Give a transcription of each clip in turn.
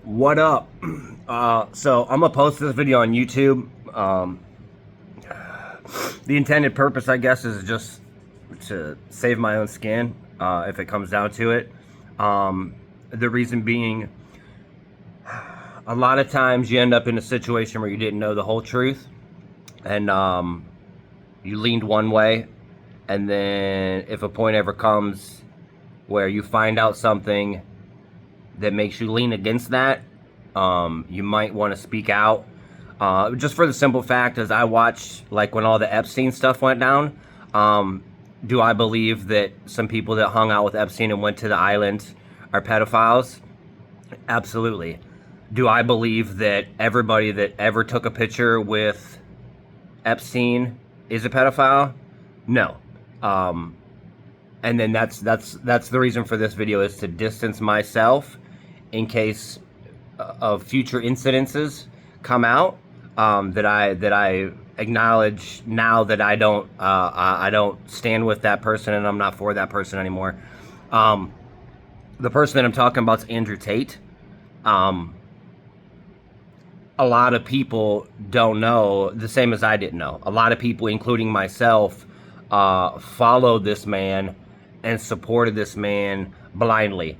What up? So I'm gonna post this video on YouTube. The intended purpose, I guess, is just to save my own skin, if it comes down to it. The reason being, a lot of times you end up in a situation where you didn't know the whole truth, and you leaned one way, and then if a point ever comes where you find out something that makes you lean against that, you might want to speak out. Just for the simple fact, as I watched, like, when all the Epstein stuff went down, do I believe that some people that hung out with Epstein and went to the island are pedophiles? Absolutely. Do I believe that everybody that ever took a picture with Epstein is a pedophile? No. And then that's the reason for this video, is to distance myself in case of future incidences come out, that I acknowledge now that I don't stand with that person, and I'm not for that person anymore. The person that I'm talking about is Andrew Tate. A lot of people don't know, the same as I didn't know. A lot of people, including myself, followed this man and supported this man blindly.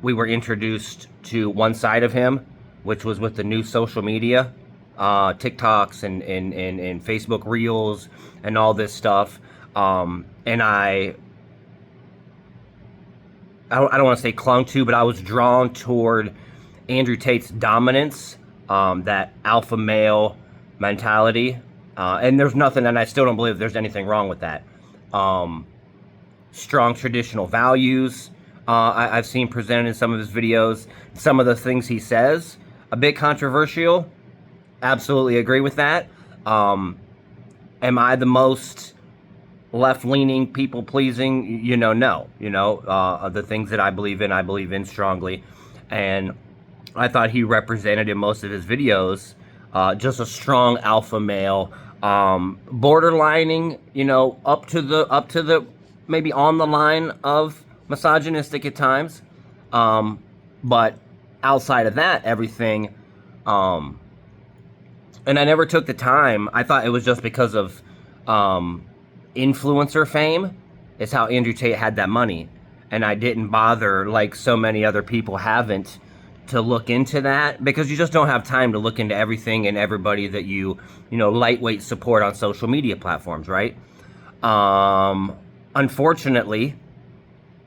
We were introduced to one side of him, which was with the new social media, TikToks and Facebook Reels and all this stuff. And I don't want to say clung to, but I was drawn toward Andrew Tate's dominance, that alpha male mentality. And there's nothing, and I still don't believe there's anything wrong with that. Strong traditional values, I've seen presented in some of his videos. Some of the things he says, a bit controversial. Absolutely agree with that. Am I the most left-leaning, people-pleasing? No. The things that I believe in strongly. And I thought he represented in most of his videos just a strong alpha male, borderlining, up to the maybe on the line of misogynistic at times. But outside of that, everything, and I never took the time. I thought it was just because of influencer fame is how Andrew Tate had that money. And I didn't bother, like so many other people haven't, to look into that, because you just don't have time to look into everything and everybody that you lightweight support on social media platforms, right? Unfortunately,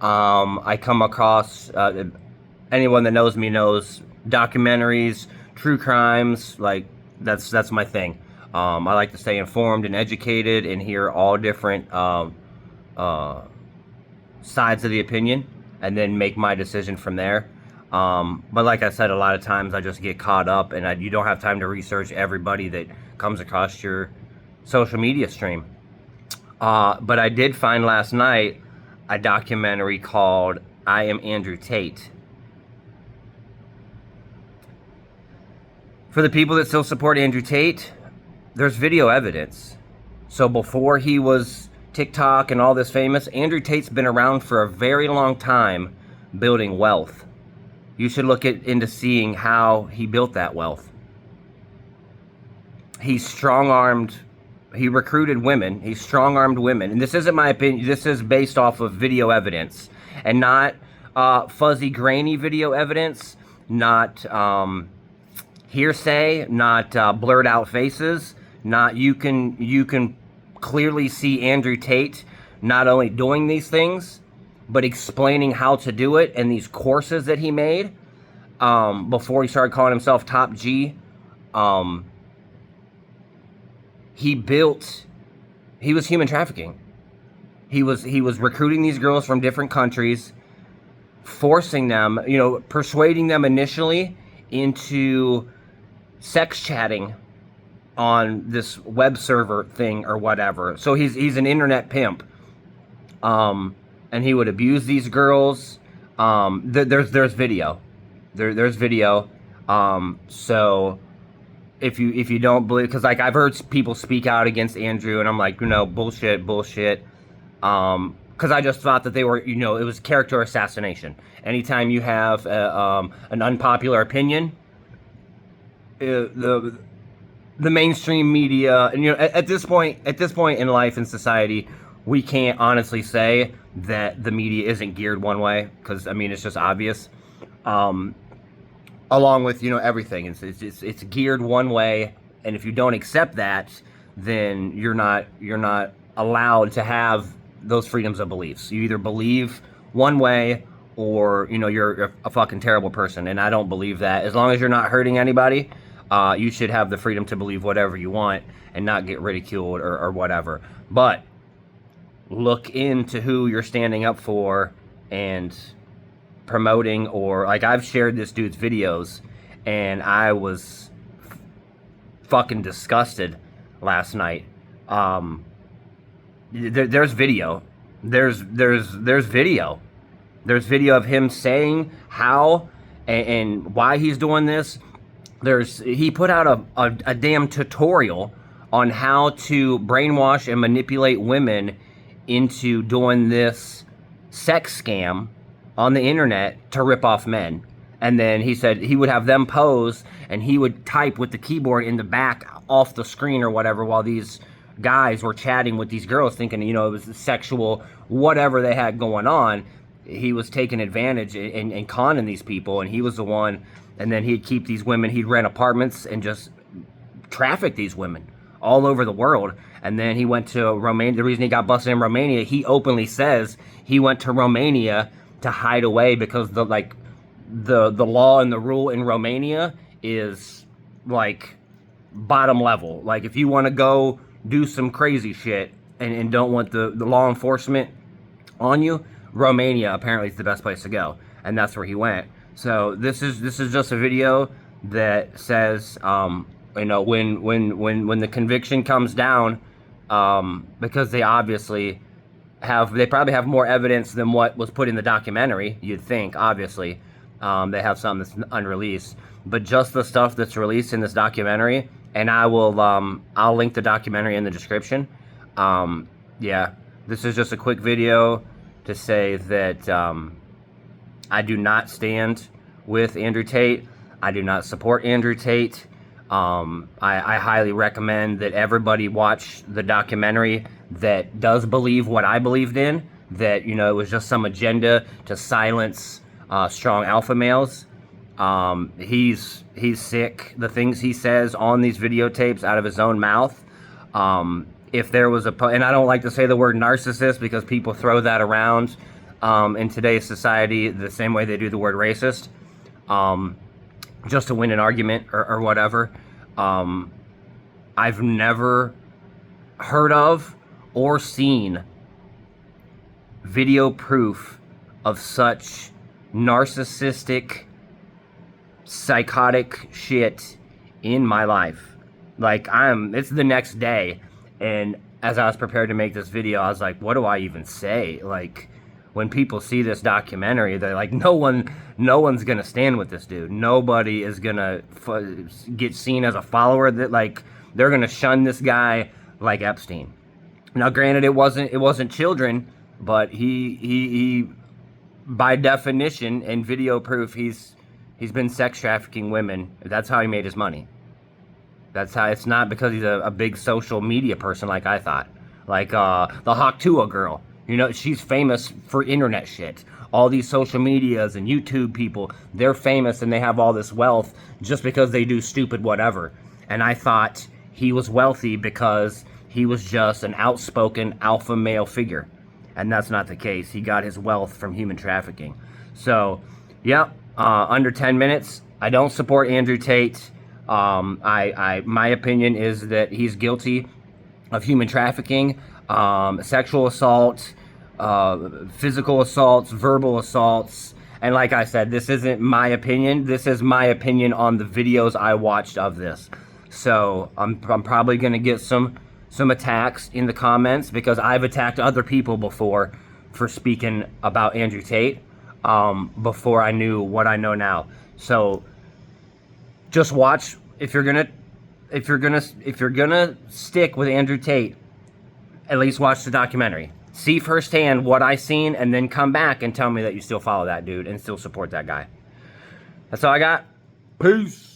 I come across, anyone that knows me knows, documentaries, true crimes, like that's my thing. I like to stay informed and educated and hear all different sides of the opinion, and then make my decision from there. But like I said, a lot of times I just get caught up, and you don't have time to research everybody that comes across your social media stream. But I did find last night a documentary called I Am Andrew Tate. For the people that still support Andrew Tate, there's video evidence. So before he was TikTok and all this famous, Andrew Tate's been around for a very long time building wealth. You should look into seeing how he built that wealth. He strong-armed, he recruited women, he strong-armed women. And this isn't my opinion, this is based off of video evidence. And not fuzzy, grainy video evidence, not hearsay, not blurred out faces. Not you can clearly see Andrew Tate not only doing these things, but explaining how to do it, and these courses that he made before he started calling himself Top G. He was human trafficking. He was recruiting these girls from different countries, forcing them, persuading them initially into sex chatting on this web server thing or whatever. So he's an internet pimp. And he would abuse these girls. There's video. There's video. So if you don't believe, because like I've heard people speak out against Andrew, and I'm like, bullshit. because I just thought that they were, you know, it was character assassination. Anytime you have an unpopular opinion, the mainstream media, and you know, at this point in life and society, we can't honestly say that the media isn't geared one way, because I mean it's just obvious. Along with, you know, everything, it's geared one way, and if you don't accept that, then you're not allowed to have those freedoms of beliefs. You either believe one way, or you know, you're a fucking terrible person, and I don't believe that. As long as you're not hurting anybody, you should have the freedom to believe whatever you want and not get ridiculed or whatever. But look into who you're standing up for and promoting. Or like, I've shared this dude's videos and I was fucking disgusted last night. There's video. There's video. There's video of him saying how and why he's doing this. He put out a damn tutorial on how to brainwash and manipulate women into doing this sex scam on the internet to rip off men. And then he said he would have them pose and he would type with the keyboard in the back off the screen or whatever, while these guys were chatting with these girls, thinking, you know, it was sexual, whatever they had going on. He was taking advantage and conning these people, and he was the one. And then he'd keep these women, he'd rent apartments and just traffic these women all over the world. And then he went to Romania. The reason he got busted in Romania, he openly says he went to Romania to hide away, because the law and the rule in Romania is like bottom level. Like, if you want to go do some crazy shit and don't want the law enforcement on you, Romania apparently is the best place to go, and that's where he went. So this is just a video that says, you know, when the conviction comes down, because they obviously they probably have more evidence than what was put in the documentary. You'd think, obviously, they have something that's unreleased, but just the stuff that's released in this documentary, and I'll link the documentary in the description. Yeah, this is just a quick video to say that I do not stand with Andrew Tate. I do not support Andrew Tate. I highly recommend that everybody watch the documentary that does believe what I believed in, that, you know, it was just some agenda to silence strong alpha males. He's sick. The things he says on these videotapes out of his own mouth. If there was and I don't like to say the word narcissist, because people throw that around in today's society the same way they do the word racist, just to win an argument or whatever. I've never heard of or seen video proof of such narcissistic, psychotic shit in my life. Like, it's the next day, and as I was prepared to make this video, I was like, what do I even say? Like, when people see this documentary, they're like, no one's gonna stand with this dude. Nobody is gonna get seen as a follower. That, like, they're gonna shun this guy like Epstein. Now, granted, it wasn't children, but he by definition and video proof, he's been sex trafficking women. That's how he made his money. That's how. It's not because he's a big social media person like I thought. Like the Haktua girl. You know, she's famous for internet shit. All these social medias and YouTube people, they're famous and they have all this wealth just because they do stupid whatever. And I thought he was wealthy because he was just an outspoken alpha male figure. And that's not the case. He got his wealth from human trafficking. So, yeah, under 10 minutes. I don't support Andrew Tate. My opinion is that he's guilty of human trafficking, sexual assault, physical assaults, verbal assaults. And like I said, this isn't my opinion. This is my opinion on the videos I watched of this. So I'm probably going to get some attacks in the comments, because I've attacked other people before for speaking about Andrew Tate before I knew what I know now. So just watch. If you're gonna stick with Andrew Tate, at least watch the documentary. see firsthand what I seen, and then come back and tell me that you still follow that dude and still support that guy. That's all I got. Peace.